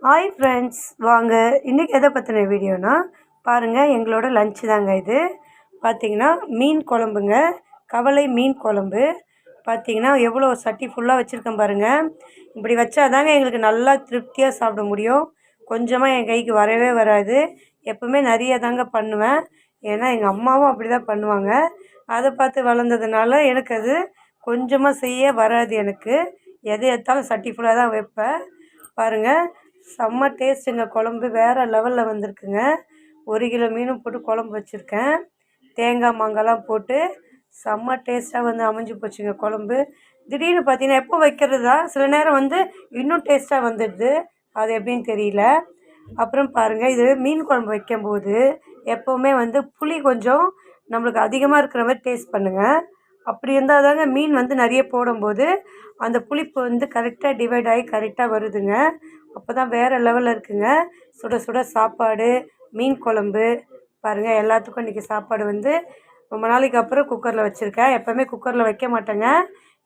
Hi friends, வாங்க இன்றைக்கி எதை பற்றின வீடியோனா பாருங்கள். எங்களோட லஞ்ச் தாங்க இது. பார்த்திங்கன்னா மீன் குழம்புங்க, கவலை மீன் குழம்பு. பார்த்திங்கன்னா எவ்வளோ சட்டி ஃபுல்லாக வச்சுருக்கேன் பாருங்கள். இப்படி வச்சா தாங்க எங்களுக்கு நல்லா திருப்தியாக சாப்பிட முடியும். கொஞ்சமாக என் கைக்கு வரவே வராது. எப்போவுமே நிறைய தாங்க பண்ணுவேன். ஏன்னா எங்கள் அம்மாவும் அப்படி தான் பண்ணுவாங்க. அதை பார்த்து வளர்ந்ததுனால எனக்கு அது கொஞ்சமாக செய்ய வராது. எனக்கு எது எடுத்தாலும் சட்டி ஃபுல்லாக தான் வைப்பேன். பாருங்கள், செம்ம டேஸ்ட்டுங்க. குழம்பு வேறு லெவலில் வந்திருக்குங்க. 1 கிலோ மீனும் போட்டு குழம்பு வச்சுருக்கேன். தேங்காய் மாங்காய்லாம் போட்டு செம்ம டேஸ்ட்டாக வந்து அமைஞ்சு போச்சுங்க குழம்பு. திடீர்னு பார்த்தீங்கன்னா எப்போ வைக்கிறது தான் சில நேரம் வந்து இன்னும் டேஸ்ட்டாக வந்துடுது. அது எப்படின்னு தெரியல. அப்புறம் பாருங்கள், இது மீன் குழம்பு வைக்கும்போது எப்போவுமே வந்து புளி கொஞ்சம் நம்மளுக்கு அதிகமாக இருக்கிற மாதிரி டேஸ்ட் பண்ணுங்கள். அப்படி இருந்தால் தாங்க மீன் வந்து நிறைய போடும்போது அந்த புளிப்பு வந்து கரெக்டாக டிவைட் ஆகி கரெக்டாக வருதுங்க. அப்போ தான் வேறு லெவலில் இருக்குங்க. சுட சுட சாப்பாடு, மீன் குழம்பு. பாருங்கள், எல்லாத்துக்கும் இன்றைக்கி சாப்பாடு வந்து ரொம்ப நாளைக்கு அப்புறம் குக்கரில் வச்சுருக்கேன். எப்போவுமே குக்கரில் வைக்க மாட்டேங்க.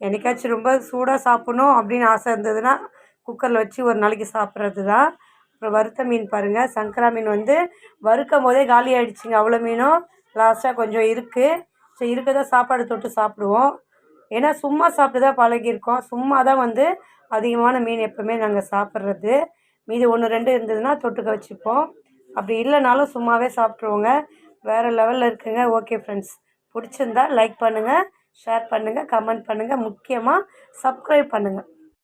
என்றைக்காச்சும் ரொம்ப சூடாக சாப்பிட்ணும் அப்படின்னு ஆசை இருந்ததுன்னா குக்கரில் வச்சு ஒரு நாளைக்கு சாப்பிட்றது தான். அப்புறம் வறுத்த மீன் பாருங்கள், சங்கரா மீன் வந்து வறுக்கும் போதே காலி ஆகிடுச்சிங்க. அவ்வளோ மீனும் லாஸ்ட்டாக கொஞ்சம் இருக்குது. சரி, இருக்க தான் சாப்பாடு தொட்டு சாப்பிடுவோம். ஏன்னா சும்மா சாப்பிட்டு தான் பழகியிருக்கோம். சும்மா தான் வந்து அதிகமான மீன் எப்போவுமே நாங்கள் சாப்பிட்றது. மீதி 1, 2 இருந்ததுன்னா தொட்டுக்க வச்சுப்போம். அப்படி இல்லைனாலும் சும்மாவே சாப்பிட்ருவோங்க. வேறு லெவலில் இருக்குங்க. ஓகே ஃப்ரெண்ட்ஸ், பிடிச்சிருந்தா லைக் பண்ணுங்கள், ஷேர் பண்ணுங்கள், கமெண்ட் பண்ணுங்கள், முக்கியமாக சப்ஸ்கிரைப் பண்ணுங்கள்.